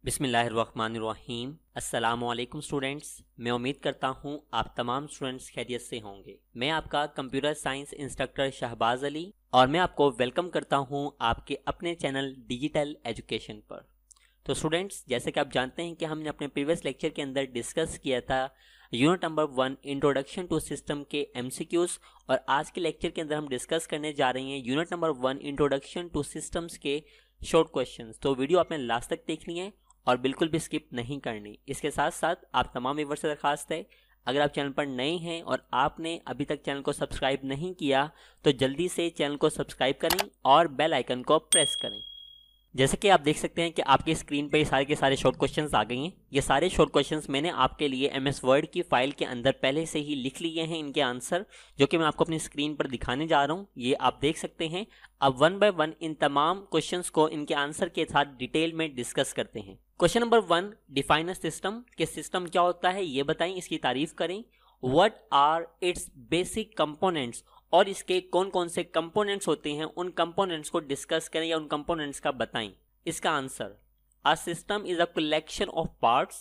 बिस्मिल्लाहिर्रहमानिर्रहीम। अस्सलामुअलैकुम स्टूडेंट्स, मैं उम्मीद करता हूँ आप तमाम स्टूडेंट्स खैरियत से होंगे। मैं आपका computer science instructor Shahbaz Ali और मैं आपको वेलकम करता हूँ आपके अपने चैनल डिजिटल एजुकेशन पर। तो स्टूडेंट्स, जैसे कि आप जानते हैं कि हमने अपने प्रीवियस लेक्चर के अंदर डिस्कस किया था unit number 1 introduction to system के एमसीक्यूज, और आज के लेक्चर के अंदर हम डिस्कस करने जा रहे हैं unit number 1 introduction to systems के शॉर्ट क्वेश्चंस। तो वीडियो आपने लास्ट तक देखनी है और बिल्कुल भी स्किप नहीं करनी। इसके साथ साथ आप तमाम व्यूअर्स से दरखास्त है, अगर आप चैनल पर नए हैं और आपने अभी तक चैनल को सब्सक्राइब नहीं किया तो जल्दी से चैनल को सब्सक्राइब करें और बेल आइकन को प्रेस करें। जैसे कि आप देख सकते हैं कि आपकी स्क्रीन पर ये सारे के सारे शॉर्ट क्वेश्चंस आ गए हैं। ये सारे शॉर्ट क्वेश्चंस मैंने आपके लिए MS वर्ड की फाइल के अंदर पहले से ही लिख लिए हैं, इनके आंसर जो कि मैं आपको अपनी स्क्रीन पर दिखाने जा रहा हूं। ये आप देख सकते हैं। अब 1 बाय 1 इन तमाम क्वेश्चंस को इनके आंसर के साथ डिटेल में डिस्कस करते हैं। Question number 1, define a system, कि सिस्टम क्या होता है ये बताएं, इसकी तारीफ करें। What are its basic components, और इसके कौन कौन से कंपोनेंट्स होते हैं उन कंपोनेंट्स को डिस्कस करें या उन कंपोनेंट्स का बताएं। इसका answer, a system is a collection of parts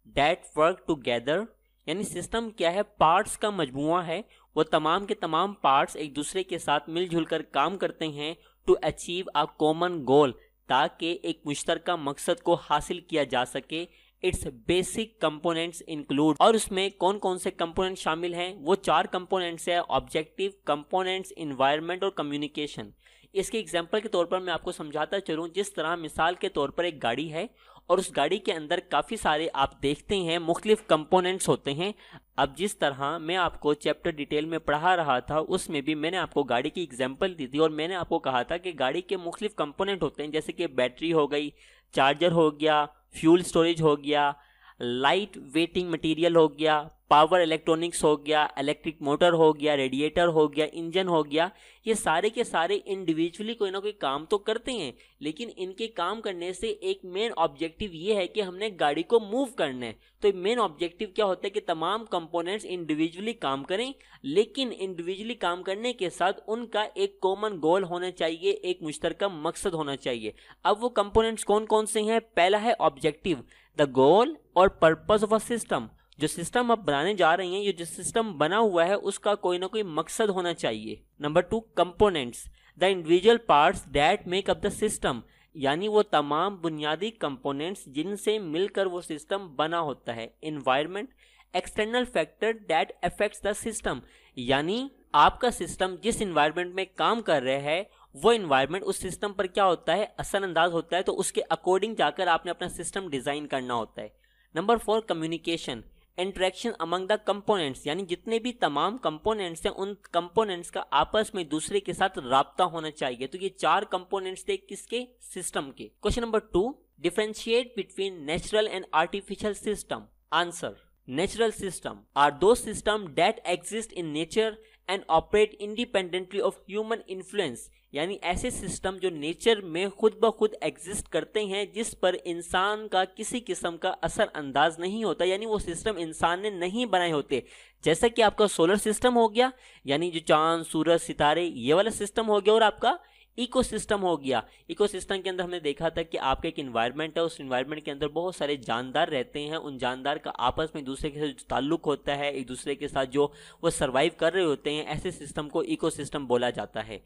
that work together, यानी सिस्टम क्या है, पार्ट्स का मजमुआ है। वो तमाम के तमाम पार्ट्स एक दूसरे के साथ मिलजुल कर काम करते हैं to achieve a common goal, ताकि एक मुश्तरका मकसद को हासिल किया जा सके। इट्स बेसिक कंपोनेंट्स इंक्लूड, और उसमें कौन कौन से कंपोनेंट शामिल हैं, वो 4 कंपोनेंट्स है, ऑब्जेक्टिव, कंपोनेंट्स, इन्वायरमेंट और कम्युनिकेशन। इसके एग्जांपल के तौर पर मैं आपको समझाता चलूं। जिस तरह मिसाल के तौर पर एक गाड़ी है और उस गाड़ी के अंदर काफ़ी सारे आप देखते हैं मुख्तलिफ कंपोनेंट्स होते हैं। अब जिस तरह मैं आपको चैप्टर डिटेल में पढ़ा रहा था उसमें भी मैंने आपको गाड़ी की एग्जांपल दी थी और मैंने आपको कहा था कि गाड़ी के मुख्तलिफ कंपोनेंट होते हैं, जैसे कि बैटरी हो गई, चार्जर हो गया, फ्यूल स्टोरेज हो गया, लाइट वेटिंग मटेरियल हो गया, पावर इलेक्ट्रॉनिक्स हो गया, इलेक्ट्रिक मोटर हो गया, रेडिएटर हो गया, इंजन हो गया। ये सारे के सारे इंडिविजुअली कोई ना कोई काम तो करते हैं, लेकिन इनके काम करने से एक मेन ऑब्जेक्टिव ये है कि हमने गाड़ी को मूव करना है। तो मेन ऑब्जेक्टिव क्या होता है कि तमाम कंपोनेंट्स इंडिविजुअली काम करें, लेकिन इंडिविजुअली काम करने के साथ उनका एक कॉमन गोल होना चाहिए, एक मुश्तरका मकसद होना चाहिए। अब वो कंपोनेंट्स कौन कौन से हैं? पहला है ऑब्जेक्टिव, द गोल और पर्पस ऑफ अ सिस्टम। जो सिस्टम आप बनाने जा रहे हैं, ये जो सिस्टम बना हुआ है उसका कोई ना कोई मकसद होना चाहिए। Number 2, components, the individual parts that make up the system, यानी वो तमाम बुनियादी कंपोनेंट्स जिनसे मिलकर वो सिस्टम बना होता है। Environment, external factor that affects the system, यानी आपका सिस्टम जिस एनवायरनमेंट में काम कर रहा है वो एनवायरनमेंट उस सिस्टम पर क्या होता है, असरअंदाज होता है। तो उसके अकॉर्डिंग जाकर आपने अपना सिस्टम डिजाइन करना होता है। Number 4, communication, interaction among the components, यानी जितने भी तमाम कंपोनेंट्स हैं उन कंपोनेंट्स का आपस में दूसरे के साथ राब्ता होना चाहिए। तो ये 4 कंपोनेंट्स थे किसके? सिस्टम के। Question number 2, differentiate between natural and artificial system. Answer, natural system are those system that exist in nature and operate independently of human influence, यानी ऐसे सिस्टम जो नेचर में खुद ब खुद एग्जिस्ट करते हैं जिस पर इंसान का किसी किस्म का असर अंदाज नहीं होता, यानी वो सिस्टम इंसान ने नहीं बनाए होते। जैसा कि आपका सोलर सिस्टम हो गया, यानी जो चांद सूरज सितारे ये वाला सिस्टम हो गया, और आपका इकोसिस्टम हो गया। इकोसिस्टम के अंदर हमने देखा था कि आपका एक एनवायरनमेंट है, उस एनवायरनमेंट के अंदर बहुत सारे जानदार रहते हैं। उन जानदार का आपस में एक दूसरे के साथ ताल्लुक होता है, एक दूसरे के साथ जो वो सर्वाइव कर रहे होते हैं, ऐसे सिस्टम को इकोसिस्टम बोला जाता है।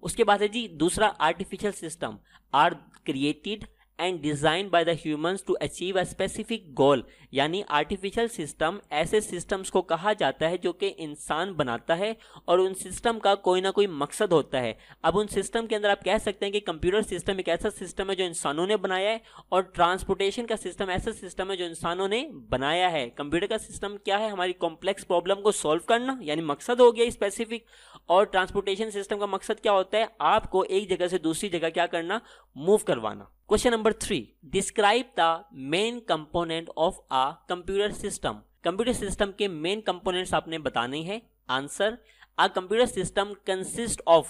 उसके बाद है जी दूसरा, artificial system are created and design by the humans to achieve a specific goal, यानी आर्टिफिशियल सिस्टम ऐसे सिस्टम्स को कहा जाता है जो कि इंसान बनाता है और उन सिस्टम का कोई ना कोई मकसद होता है। अब उन सिस्टम के अंदर आप कह सकते हैं कि कंप्यूटर सिस्टम एक ऐसा सिस्टम है जो इंसानों ने बनाया है, और ट्रांसपोर्टेशन का सिस्टम ऐसा सिस्टम है जो इंसानों ने बनाया है। कंप्यूटर का सिस्टम क्या है? हमारी कॉम्प्लेक्स प्रॉब्लम को सॉल्व करना, यानी मकसद हो गया स्पेसिफिक। और ट्रांसपोर्टेशन सिस्टम का मकसद क्या होता है? आपको एक जगह से दूसरी जगह क्या करना, मूव करवाना। Question number 3, describe the main component of a computer system. Computer system के मेन कंपोनेंट्स आपने बताने हैं। Answer, a computer system consist of,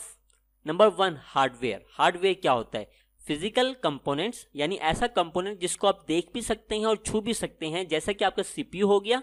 number 1, hardware. Hardware क्या होता है? फिजिकल कंपोनेंट्स, यानी ऐसा कंपोनेंट जिसको आप देख भी सकते हैं और छू भी सकते हैं, जैसा कि आपका CPU हो गया,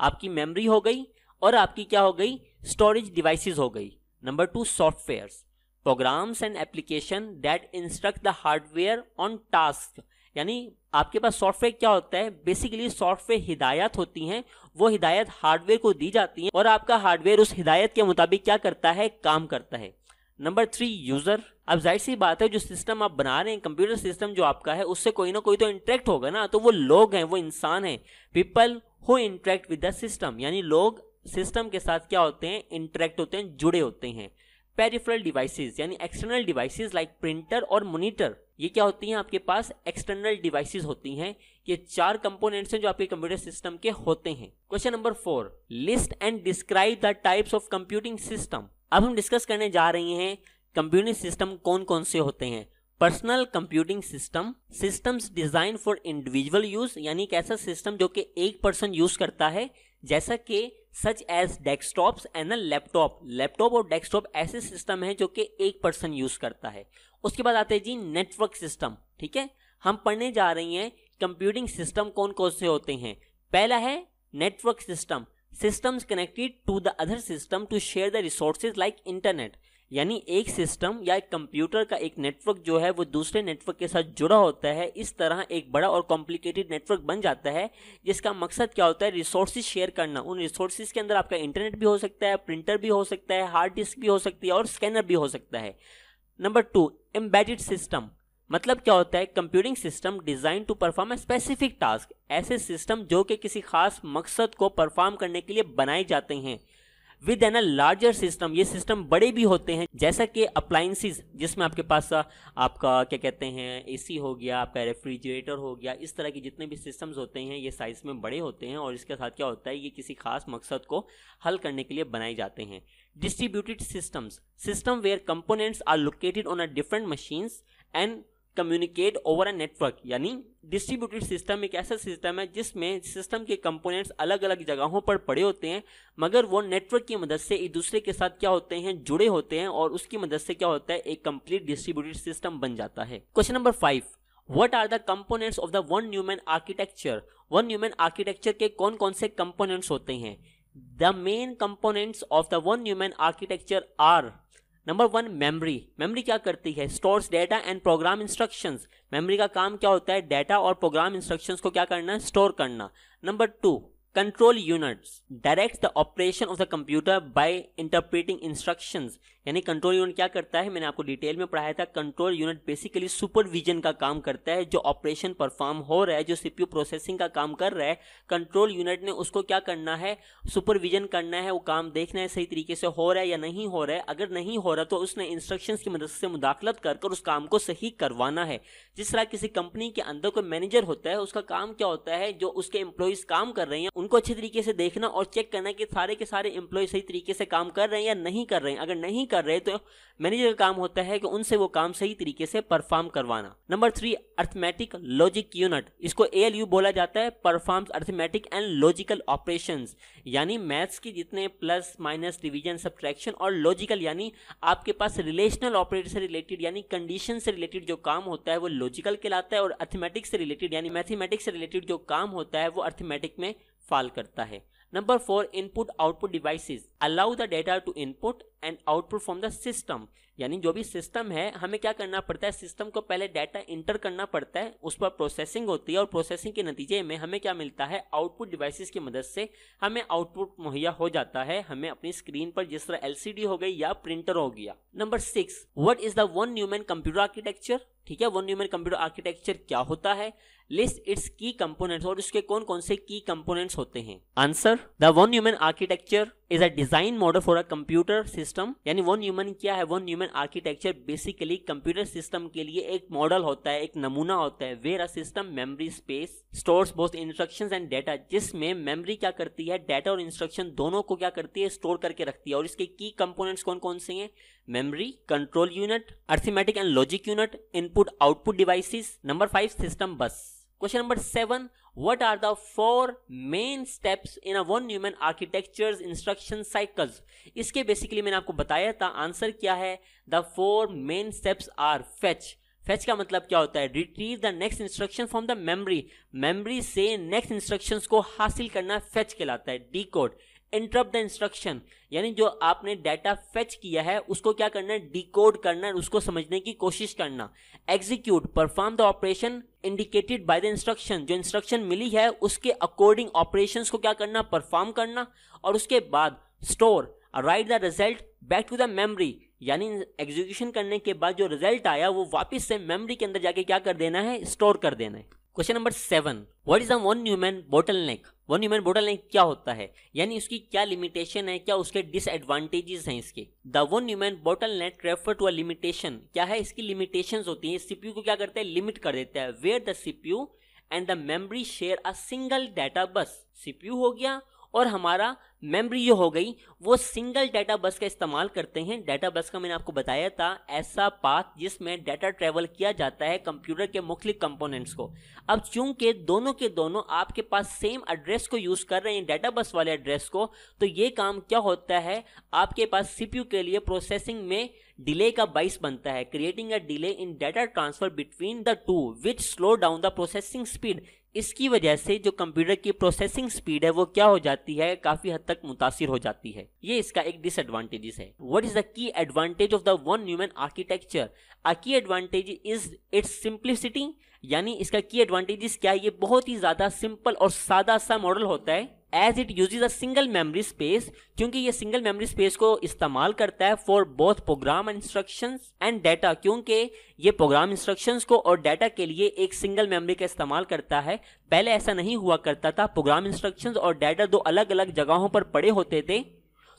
आपकी मेमोरी हो गई, और आपकी क्या हो गई, स्टोरेज डिवाइसेस हो गई। Number 2, softwares, programs and application that instruct the hardware on tasks, यानी आपके पास सॉफ्टवेयर क्या होता है, बेसिकली सॉफ्टवेयर हिदायत होती हैं, वो हिदायत हार्डवेयर को दी जाती हैं और आपका हार्डवेयर उस हिदायत के मुताबिक क्या करता है, काम करता है। Number 3 user. अब जाहिर सी बात है जो सिस्टम आप बना रहे हैं, कंप्यूटर सिस्टम जो आपका है, उससे कोई ना कोई तो इंटरेक्ट होगा ना, तो वो लोग हैं, वो इंसान हैं, people who interact with the system, यानी लोग सिस्टम के साथ क्या होते हैं, इंटरेक्ट होते हैं, जुड़े होते हैं। पेरिफेरल डिवाइसेस यानी एक्सटर्नल डिवाइसेस लाइक प्रिंटर और मॉनिटर, ये क्या होती हैं, आपके पास एक्सटर्नल डिवाइसेस होती हैं। ये 4 कंपोनेंट्स हैं जो आपके कंप्यूटर सिस्टम के होते हैं। Question number 4, list and describe the types of computing system. अब हम डिस्कस करने जा रहे हैं कंप्यूटिंग सिस्टम कौन कौन से होते हैं। Personal computing system, systems design for individual use, यानी एक ऐसा सिस्टम जो कि एक पर्सन यूज करता है, जैसा कि such as desktops and laptop. Laptop और डेस्कटॉप ऐसे सिस्टम है जो कि एक पर्सन यूज करता है। उसके बाद आते हैं जी नेटवर्क सिस्टम। ठीक है, हम पढ़ने जा रही हैं कंप्यूटिंग सिस्टम कौन कौन से होते हैं। पहला है network system, systems connected to the other system to share the resources like internet, यानी एक सिस्टम या एक कंप्यूटर का एक नेटवर्क जो है वो दूसरे नेटवर्क के साथ जुड़ा होता है। इस तरह एक बड़ा और कॉम्प्लिकेटेड नेटवर्क बन जाता है जिसका मकसद क्या होता है, रिसोर्सेज शेयर करना। उन रिसोर्सेज के अंदर आपका इंटरनेट भी हो सकता है, प्रिंटर भी हो सकता है, हार्ड डिस्क भी हो सकती है और स्कैनर भी हो सकता है। नंबर 2 एम्बेडेड सिस्टम, मतलब क्या होता है, computing system design to perform a specific task, ऐसे सिस्टम जो कि किसी खास मकसद को परफॉर्म करने के लिए बनाए जाते हैं। With an a larger system, ये सिस्टम बड़े भी होते हैं, जैसा कि अप्लायंसेस जिसमें आपके पास आपका क्या कहते हैं, एसी हो गया, आपका रेफ्रिजरेटर हो गया, इस तरह के जितने भी सिस्टम्स होते हैं ये साइज में बड़े होते हैं और इसके साथ क्या होता है, ये किसी खास मकसद को हल करने के लिए बनाए जाते हैं। Distributed systems, system where components are located on a different machines and communicate over a network, यानी डिस्ट्रीब्यूटेड सिस्टम एक ऐसा सिस्टम है जिसमें सिस्टम के कंपोनेंट्स अलग अलग जगहों पर पड़े होते हैं, मगर वो नेटवर्क की मदद से एक दूसरे के साथ क्या होते हैं, जुड़े होते हैं और उसकी मदद से क्या होता है, एक कंप्लीट डिस्ट्रीब्यूटेड सिस्टम बन जाता है। Question number 5, what are the components of the von Neumann architecture. Von Neumann architecture के कौन कौन से कंपोनेंट्स होते हैं। The main components of the von Neumann architecture are, number 1 memory. Memory क्या करती है, stores data and program instructions. Memory का काम क्या होता है, डेटा और प्रोग्राम इंस्ट्रक्शंस को क्या करना है, स्टोर करना। Number 2 control units, direct the operation of the computer by interpreting instructions, यानी कंट्रोल यूनिट क्या करता है, मैंने आपको डिटेल में पढ़ाया था। कंट्रोल यूनिट बेसिकली सुपरविजन का काम करता है, जो ऑपरेशन परफॉर्म हो रहा है, जो सीपीयू प्रोसेसिंग का काम कर रहा है, कंट्रोल यूनिट ने उसको क्या करना है, सुपरविजन करना है, वो काम देखना है सही तरीके से हो रहा है या नहीं हो रहा है। अगर नहीं हो रहा तो उसने इंस्ट्रक्शंस की मदद से मुदाखलत कर उस काम को सही करवाना है। जिस तरह किसी कंपनी के अंदर कोई मैनेजर होता है, उसका काम क्या होता है, जो उसके एम्प्लॉइज काम कर रहे हैं उनको अच्छे तरीके से देखना और चेक करना कि सारे के सारे एम्प्लॉय सही तरीके से काम कर रहे हैं या नहीं कर रहे हैं। अगर नहीं कर रहे तो मैनेजर का काम होता है कि उनसे वो काम सही तरीके से परफॉर्म करवाना। नंबर 3 अर्थमेटिक लॉजिक यूनिट, इसको ALU बोला जाता है, performs arithmetic and logical operations, यानी मैथ्स के जितने प्लस माइनस डिवीजन सब्ट्रैक्शन और लॉजिकल, यानी आपके पास रिलेशनल ऑपरेटर से रिलेटेड यानी कंडीशन से रिलेटेड जो काम होता है वो लॉजिकल कहलाता है और अर्थमेटिक से रिलेटेड यानी मैथमेटिक्स से रिलेटेड जो काम होता है वो अर्थमेटिक में फॉल करता है। Number 4 input output devices allow the data to input and output from the system, यानी जो भी सिस्टम है हमें क्या करना पड़ता है, सिस्टम को पहले डाटा इंटर करना पड़ता है, उस पर प्रोसेसिंग होती है और प्रोसेसिंग के नतीजे में हमें क्या मिलता है, आउटपुट डिवाइसेस की मदद से हमें आउटपुट मुहैया हो जाता है हमें अपनी स्क्रीन पर, जिस तरह LCD हो गई या प्रिंटर हो गया। Number 6 what is the von Neumann computer architecture. ठीक है, वन न्यूमैन कंप्यूटर आर्किटेक्चर क्या होता है, लिस्ट इट्स की कंपोनेंट्स, और इसके कौन कौन से की कंपोनेंट्स होते हैं। Answer, the von Neumann architecture is a design model for a computer system, यानी वन न्यूमैन क्या है, von Neumann architecture basically computer system के लिए एक मॉडल होता है, एक नमूना होता है, where a system memory space stores both instructions and data, जिसमें मेमोरी क्या करती है, डाटा और इंस्ट्रक्शन दोनों को क्या करती है, स्टोर करके रखती है। और इसके की कंपोनेंट्स कौन कौन से हैं, memory, control unit, arithmetic and logic unit, input output devices. Number 5 system बस। Question number 7 what are the 4 main steps in a one Neumann architecture's instruction cycles। इसके बेसिकली मैंने आपको बताया था, आंसर क्या है, the 4 main steps are fetch। fetch का मतलब क्या होता है, retrieve the next instruction from the memory, memory से next instructions को हासिल करना fetch कहलाता है। decode, इंटरप्ट द इंस्ट्रक्शन, यानी जो आपने डाटा फेच किया है उसको क्या करना है, डिकोड करना है, उसको समझने की कोशिश करना। Execute, perform the operation indicated by the instruction, जो इंस्ट्रक्शन मिली है उसके अकॉर्डिंग ऑपरेशंस को क्या करना, परफॉर्म करना। और उसके बाद store, write the result back to the memory, यानी एग्जीक्यूशन करने के बाद जो रिजल्ट आया वो वापस से मेमोरी के अंदर जाके क्या कर देना है, स्टोर कर देना है। Question number 7, what is the von Neumann bottleneck. Von Neumann bottleneck क्या होता है, यानी उसकी क्या लिमिटेशन है, क्या उसके डिसएडवांटेजेस हैं इसके। The von Neumann bottleneck refer to a limitation, क्या है इसकी लिमिटेशंस होती हैं, सीपीयू को क्या करते हैं, लिमिट कर देता है। Where the CPU and the memory share a single data bus, CPU हो गया और हमारा मेमोरी जो हो गई वो सिंगल डाटा बस का इस्तेमाल करते हैं। डाटा बस का मैंने आपको बताया था ऐसा पाथ जिसमें डाटा ट्रेवल किया जाता है कंप्यूटर के मुख्तलिफ कंपोनेंट्स को। अब चूंकि दोनों के दोनों आपके पास सेम एड्रेस को यूज कर रहे हैं, डाटा बस वाले एड्रेस को, तो ये काम क्या होता है, आपके पास सीपीयू के लिए प्रोसेसिंग में डिले का बाइस बनता है, creating a delay in data transfer between the two which slow down the processing speed. इसकी वजह से जो कंप्यूटर की प्रोसेसिंग स्पीड है वो क्या हो जाती है, काफी हद तक मुतासिर हो जाती है। ये इसका एक डिसएडवांटेज है। What is the key advantage of the von Neumann architecture. A key advantage is it's simplicity, यानी इसका की एडवांटेजेस क्या है, ये बहुत ही ज्यादा सिंपल और सादा सा मॉडल होता है। As it uses a single memory space, क्योंकि ये सिंगल मेमोरी स्पेस को इस्तेमाल करता है for both program instructions and data, क्योंकि ये प्रोग्राम इंस्ट्रक्शंस को और डाटा के लिए एक सिंगल मेमोरी का इस्तेमाल करता है। पहले ऐसा नहीं हुआ करता था, प्रोग्राम इंस्ट्रक्शंस और डाटा दो अलग अलग जगहों पर पड़े होते थे,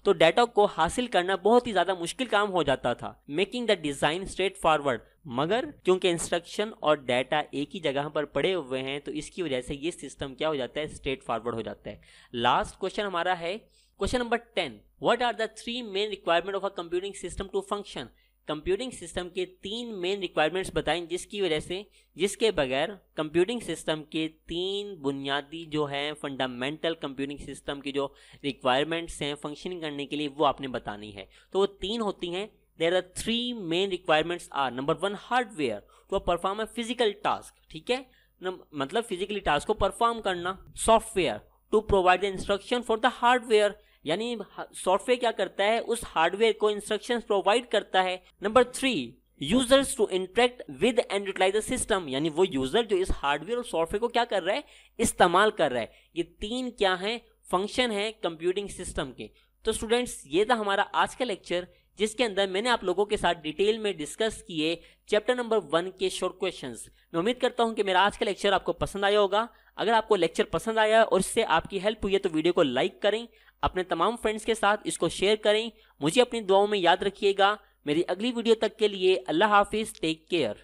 तो डाटा को हासिल करना बहुत ही ज्यादा मुश्किल काम हो जाता था, making the design straight forward. मगर क्योंकि इंस्ट्रक्शन और डाटा एक ही जगह पर पड़े हुए हैं तो इसकी वजह से ये सिस्टम क्या हो जाता है, स्ट्रेट फॉरवर्ड हो जाता है। लास्ट क्वेश्चन हमारा है question number 10, what are the 3 main requirement of a computing system to function. Computing system के 3 मेन रिक्वायरमेंट्स बताएं जिसकी वजह से, जिसके बगैर कंप्यूटिंग सिस्टम के 3 बुनियादी जो हैं फंडामेंटल कंप्यूटिंग सिस्टम की जो रिक्वायरमेंट्स हैं फंक्शनिंग करने के लिए वो आपने बतानी है। तो वो 3 होती हैं। There are 3 main requirements are, number 1 hardware to perform a physical task, ठीक है, मतलब फिजिकली टास्क को परफॉर्म करना। Software to provide the instruction for the hardware, यानी सॉफ्टवेयर क्या करता है, उस हार्डवेयर को इंस्ट्रक्शंस प्रोवाइड करता है। Number 3 users to interact with and utilize the system, यानी वो यूजर जो इस हार्डवेयर और सॉफ्टवेयर को क्या कर रहा है, इस्तेमाल कर रहा है। ये 3 क्या हैं, फंक्शन है कंप्यूटिंग सिस्टम के। तो स्टूडेंट्स ये था हमारा आज का लेक्चर जिसके अंदर मैंने आप लोगों के साथ डिटेल में डिस्कस किए चैप्टर नंबर 1 के शॉर्ट क्वेश्चंस। मैं उम्मीद करता हूं कि मेरा आज का लेक्चर आपको पसंद आया होगा। अगर आपको लेक्चर पसंद आया और इससे आपकी हेल्प हुई है तो वीडियो को लाइक करें, अपने तमाम फ्रेंड्स के साथ इसको शेयर करें। मुझे अपनी दुआओं में याद रखिएगा। मेरी अगली वीडियो तक के लिए अल्लाह हाफिज, टेक केयर।